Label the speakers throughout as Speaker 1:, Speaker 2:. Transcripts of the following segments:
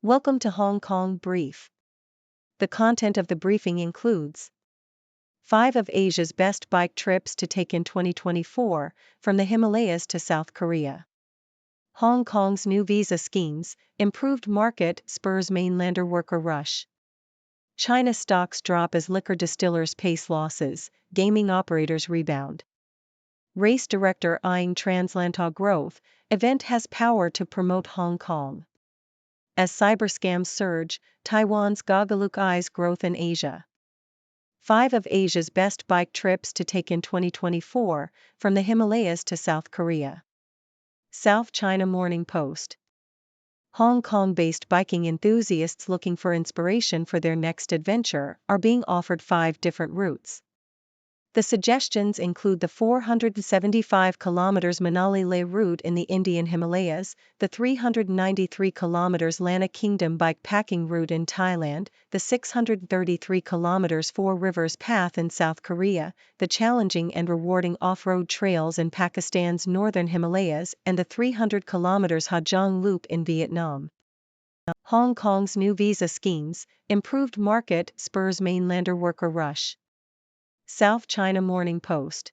Speaker 1: Welcome to Hong Kong Brief. The content of the briefing includes 5 of Asia's best bike trips to take in 2024, from the Himalayas to South Korea. Hong Kong's new visa schemes, improved market spurs mainlander worker rush. China stocks drop as liquor distillers pace losses, gaming operators rebound. Race director eyeing transatlantic growth, event has power to promote Hong Kong. As cyber scams surge, Taiwan's Gogalook eyes growth in Asia. 5 of Asia's best bike trips to take in 2024, from the Himalayas to South Korea. South China Morning Post. Hong Kong-based biking enthusiasts looking for inspiration for their next adventure are being offered 5 different routes. The suggestions include the 475 km Manali-Leh route in the Indian Himalayas, the 393 km Lanna Kingdom bikepacking route in Thailand, the 633 km Four Rivers Path in South Korea, the challenging and rewarding off-road trails in Pakistan's northern Himalayas, and the 300 km Ha Giang Loop in Vietnam. Hong Kong's new visa schemes, improved market spurs mainlander worker rush. South China Morning Post.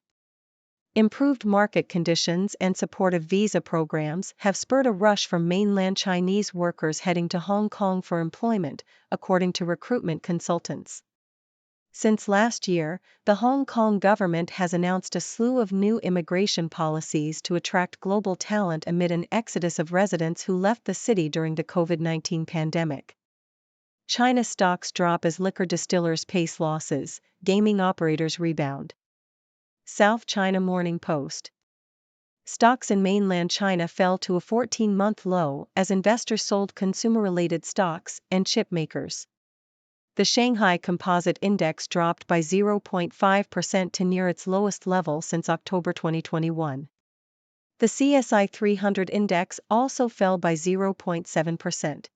Speaker 1: Improved market conditions and supportive visa programs have spurred a rush from mainland Chinese workers heading to Hong Kong for employment, according to recruitment consultants. Since last year, the Hong Kong government has announced a slew of new immigration policies to attract global talent amid an exodus of residents who left the city during the COVID-19 pandemic. China stocks drop as liquor distillers pace losses, gaming operators rebound. South China Morning Post. Stocks in mainland China fell to a 14-month low as investors sold consumer-related stocks and chip makers. The Shanghai Composite Index dropped by 0.5% to near its lowest level since October 2021. The CSI 300 index also fell by 0.7%.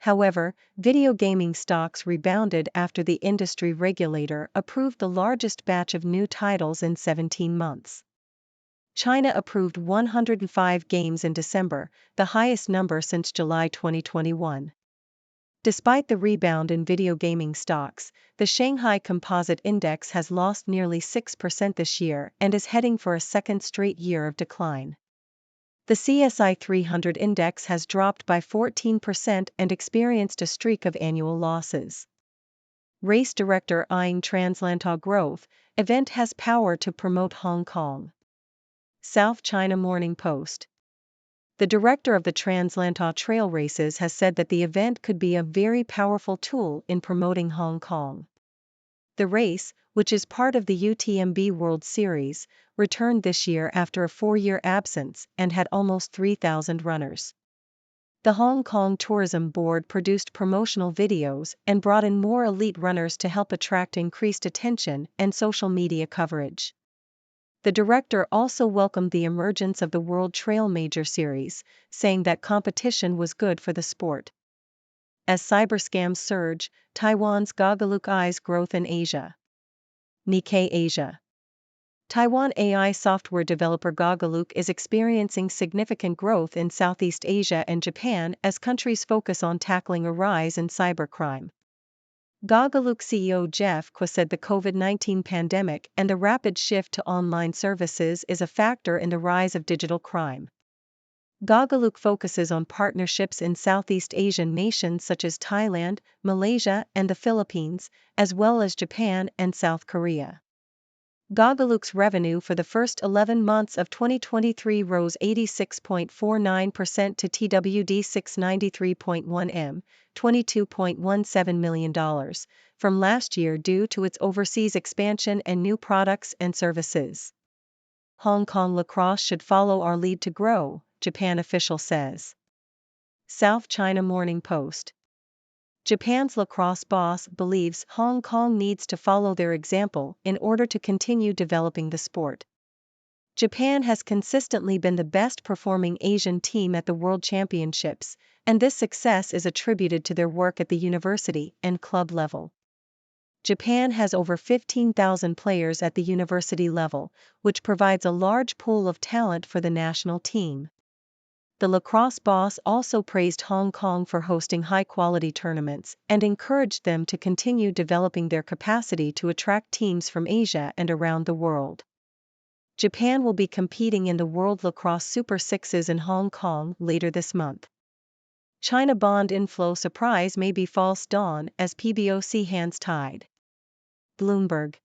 Speaker 1: However, video gaming stocks rebounded after the industry regulator approved the largest batch of new titles in 17 months. China approved 105 games in December, the highest number since July 2021. Despite the rebound in video gaming stocks, the Shanghai Composite Index has lost nearly 6% this year and is heading for a second straight year of decline. The CSI 300 index has dropped by 14% and experienced a streak of annual losses. Race director eyeing transatlantic growth, event has power to promote Hong Kong. South China Morning Post. The director of the Transatlantic Trail Races has said that the event could be a very powerful tool in promoting Hong Kong. The race, which is part of the UTMB World Series, returned this year after a 4-year absence and had almost 3,000 runners. The Hong Kong Tourism Board produced promotional videos and brought in more elite runners to help attract increased attention and social media coverage. The director also welcomed the emergence of the World Trail Major Series, saying that competition was good for the sport. As cyber scams surge, Taiwan's Gogalook eyes growth in Asia. Nikkei Asia. Taiwan AI software developer Gogalook is experiencing significant growth in Southeast Asia and Japan as countries focus on tackling a rise in cybercrime. Gogalook CEO Jeff Kwa said the COVID-19 pandemic and the rapid shift to online services is a factor in the rise of digital crime. Gogalook focuses on partnerships in Southeast Asian nations such as Thailand, Malaysia, and the Philippines, as well as Japan and South Korea. Gogalook's revenue for the first 11 months of 2023 rose 86.49% to TWD 693.1 m, $22.17 million, from last year due to its overseas expansion and new products and services. Hong Kong lacrosse should follow our lead to grow, Japan official says. South China Morning Post. Japan's lacrosse boss believes Hong Kong needs to follow their example in order to continue developing the sport. Japan has consistently been the best performing Asian team at the World Championships, and this success is attributed to their work at the university and club level. Japan has over 15,000 players at the university level, which provides a large pool of talent for the national team. The lacrosse boss also praised Hong Kong for hosting high-quality tournaments and encouraged them to continue developing their capacity to attract teams from Asia and around the world. Japan will be competing in the World Lacrosse Super Sixes in Hong Kong later this month. China bond inflow surprise may be false dawn as PBOC hands tied. Bloomberg.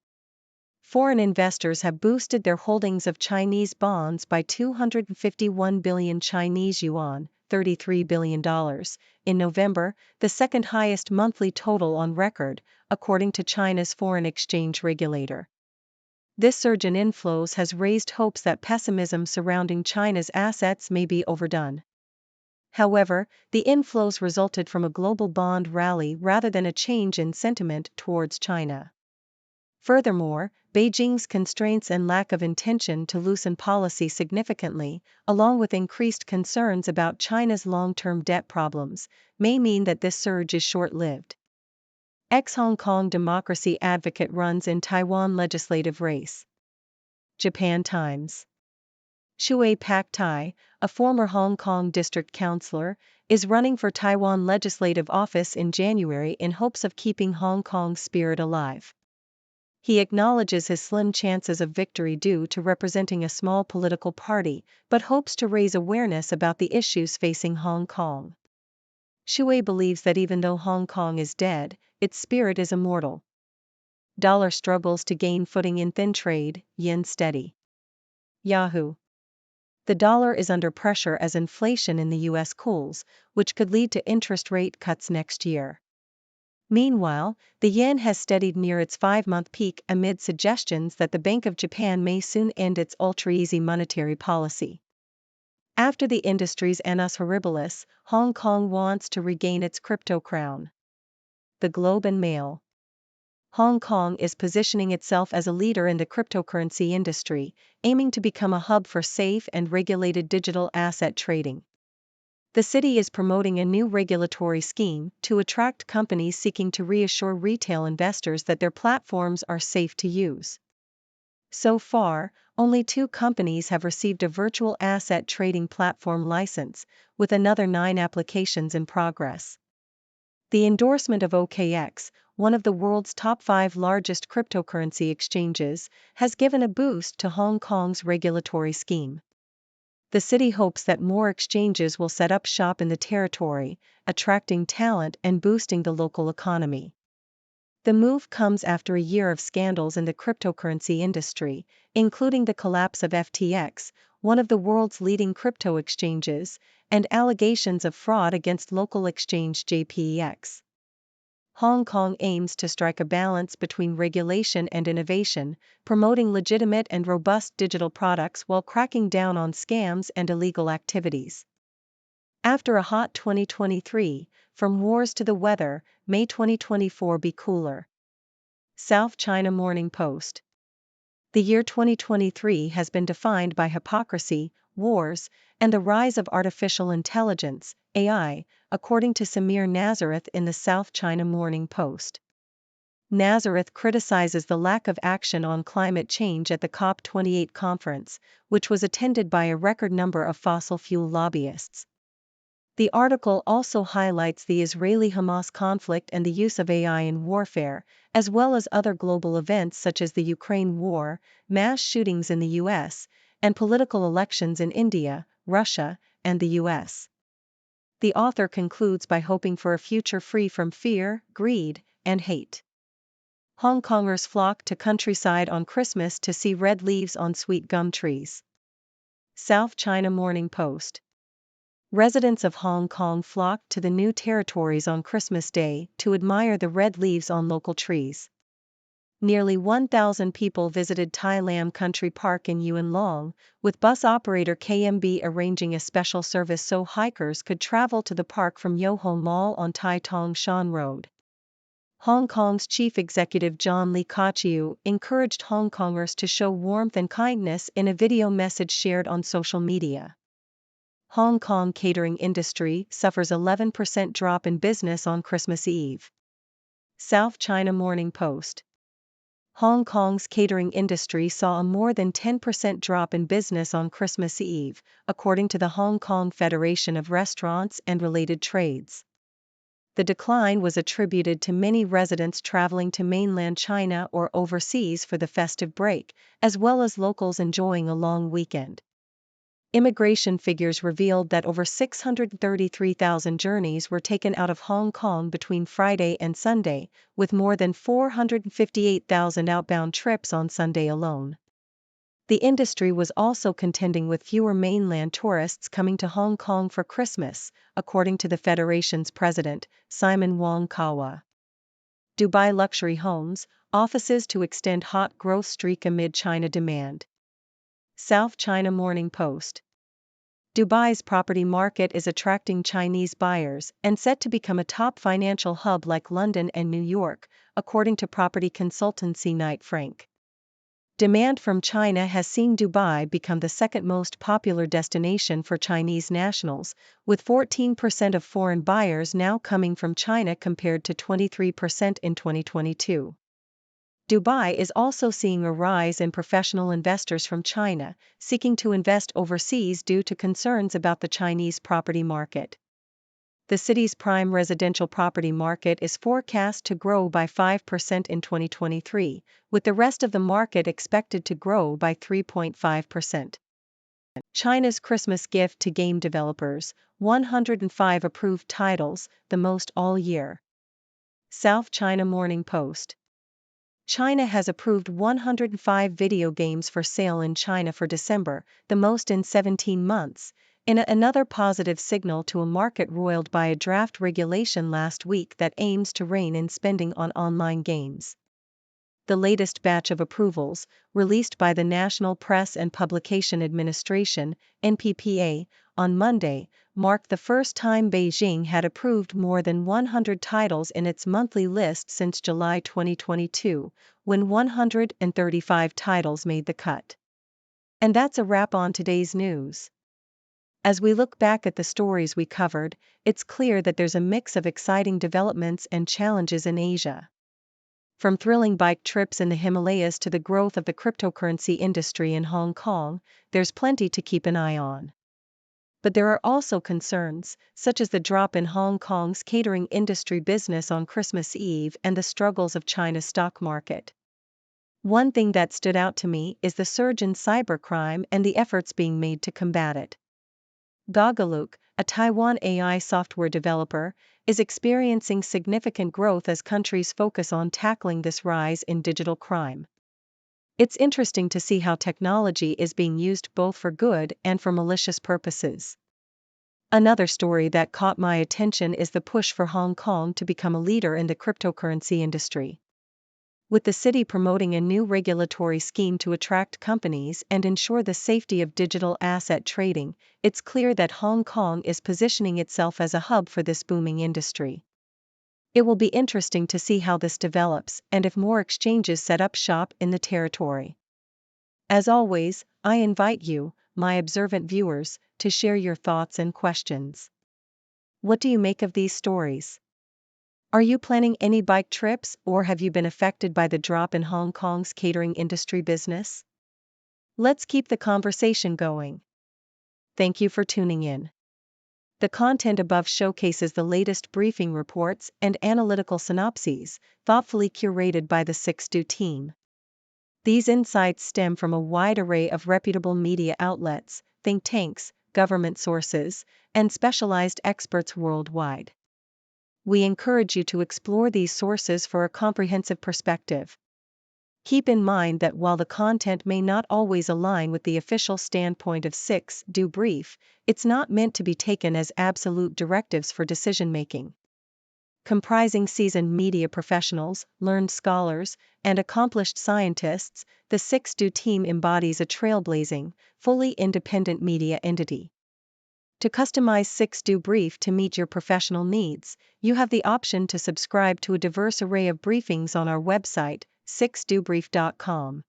Speaker 1: Foreign investors have boosted their holdings of Chinese bonds by 251 billion Chinese yuan, $33 billion, in November, the second highest monthly total on record, according to China's foreign exchange regulator. This surge in inflows has raised hopes that pessimism surrounding China's assets may be overdone. However, the inflows resulted from a global bond rally rather than a change in sentiment towards China. Furthermore, Beijing's constraints and lack of intention to loosen policy significantly, along with increased concerns about China's long-term debt problems, may mean that this surge is short-lived. Ex-Hong Kong democracy advocate runs in Taiwan legislative race. Japan Times. Shui Pak-tai, a former Hong Kong district councillor, is running for Taiwan legislative office in January in hopes of keeping Hong Kong's spirit alive. He acknowledges his slim chances of victory due to representing a small political party, but hopes to raise awareness about the issues facing Hong Kong. Shui believes that even though Hong Kong is dead, its spirit is immortal. Dollar struggles to gain footing in thin trade, yen steady. Yahoo! The dollar is under pressure as inflation in the US cools, which could lead to interest rate cuts next year. Meanwhile, the yen has steadied near its 5-month peak amid suggestions that the Bank of Japan may soon end its ultra-easy monetary policy. After the industry's annus horribilis, Hong Kong wants to regain its crypto crown. The Globe and Mail. Hong Kong is positioning itself as a leader in the cryptocurrency industry, aiming to become a hub for safe and regulated digital asset trading. The city is promoting a new regulatory scheme to attract companies seeking to reassure retail investors that their platforms are safe to use. So far, only 2 companies have received a virtual asset trading platform license, with another 9 applications in progress. The endorsement of OKX, one of the world's top 5 largest cryptocurrency exchanges, has given a boost to Hong Kong's regulatory scheme. The city hopes that more exchanges will set up shop in the territory, attracting talent and boosting the local economy. The move comes after a year of scandals in the cryptocurrency industry, including the collapse of FTX, one of the world's leading crypto exchanges, and allegations of fraud against local exchange JPEX. Hong Kong aims to strike a balance between regulation and innovation, promoting legitimate and robust digital products while cracking down on scams and illegal activities. After a hot 2023, from wars to the weather, may 2024 be cooler. South China Morning Post. The year 2023 has been defined by hypocrisy, wars, and the rise of artificial intelligence, AI, according to Samir Nazareth in the South China Morning Post. Nazareth criticizes the lack of action on climate change at the COP28 conference, which was attended by a record number of fossil fuel lobbyists. The article also highlights the Israeli-Hamas conflict and the use of AI in warfare, as well as other global events such as the Ukraine war, mass shootings in the US, and political elections in India, Russia, and the US. The author concludes by hoping for a future free from fear, greed, and hate. Hong Kongers flock to countryside on Christmas to see red leaves on sweet gum trees. South China Morning Post. Residents of Hong Kong flocked to the new territories on Christmas Day to admire the red leaves on local trees. Nearly 1,000 people visited Tai Lam Country Park in Yuen Long, with bus operator KMB arranging a special service so hikers could travel to the park from Yo Ho Mall on Tai Tong Shan Road. Hong Kong's chief executive John Lee Ka-chiu encouraged Hong Kongers to show warmth and kindness in a video message shared on social media. Hong Kong catering industry suffers 11% drop in business on Christmas Eve. South China Morning Post. Hong Kong's catering industry saw a more than 10% drop in business on Christmas Eve, according to the Hong Kong Federation of Restaurants and Related Trades. The decline was attributed to many residents traveling to mainland China or overseas for the festive break, as well as locals enjoying a long weekend. Immigration figures revealed that over 633,000 journeys were taken out of Hong Kong between Friday and Sunday, with more than 458,000 outbound trips on Sunday alone. The industry was also contending with fewer mainland tourists coming to Hong Kong for Christmas, according to the Federation's president, Simon Wong Kawa. Dubai luxury homes, offices to extend hot growth streak amid China demand. South China Morning Post. Dubai's property market is attracting Chinese buyers and set to become a top financial hub like London and New York, according to property consultancy Knight Frank. Demand from China has seen Dubai become the second most popular destination for Chinese nationals, with 14% of foreign buyers now coming from China compared to 23% in 2022. Dubai is also seeing a rise in professional investors from China, seeking to invest overseas due to concerns about the Chinese property market. The city's prime residential property market is forecast to grow by 5% in 2023, with the rest of the market expected to grow by 3.5%. China's Christmas gift to game developers, 105 approved titles, the most all year. South China Morning Post. China has approved 105 video games for sale in China for December, the most in 17 months, in another positive signal to a market roiled by a draft regulation last week that aims to rein in spending on online games. The latest batch of approvals, released by the National Press and Publication Administration, NPPA, on Monday, marked the first time Beijing had approved more than 100 titles in its monthly list since July 2022, when 135 titles made the cut. And that's a wrap on today's news. As we look back at the stories we covered, it's clear that there's a mix of exciting developments and challenges in Asia. From thrilling bike trips in the Himalayas to the growth of the cryptocurrency industry in Hong Kong, there's plenty to keep an eye on. But there are also concerns, such as the drop in Hong Kong's catering industry business on Christmas Eve and the struggles of China's stock market. One thing that stood out to me is the surge in cybercrime and the efforts being made to combat it. Gogalook, a Taiwan AI software developer, is experiencing significant growth as countries focus on tackling this rise in digital crime. It's interesting to see how technology is being used both for good and for malicious purposes. Another story that caught my attention is the push for Hong Kong to become a leader in the cryptocurrency industry. With the city promoting a new regulatory scheme to attract companies and ensure the safety of digital asset trading, it's clear that Hong Kong is positioning itself as a hub for this booming industry. It will be interesting to see how this develops and if more exchanges set up shop in the territory. As always, I invite you, my observant viewers, to share your thoughts and questions. What do you make of these stories? Are you planning any bike trips or have you been affected by the drop in Hong Kong's catering industry business? Let's keep the conversation going. Thank you for tuning in. The content above showcases the latest briefing reports and analytical synopses, thoughtfully curated by the 6Do team. These insights stem from a wide array of reputable media outlets, think tanks, government sources, and specialized experts worldwide. We encourage you to explore these sources for a comprehensive perspective. Keep in mind that while the content may not always align with the official standpoint of 6Do Brief, it's not meant to be taken as absolute directives for decision-making. Comprising seasoned media professionals, learned scholars, and accomplished scientists, the 6Do team embodies a trailblazing, fully independent media entity. To customize 6Do Brief to meet your professional needs, you have the option to subscribe to a diverse array of briefings on our website, 6dobrief.com.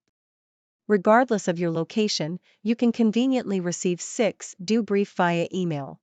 Speaker 1: Regardless of your location, you can conveniently receive 6Do Brief via email.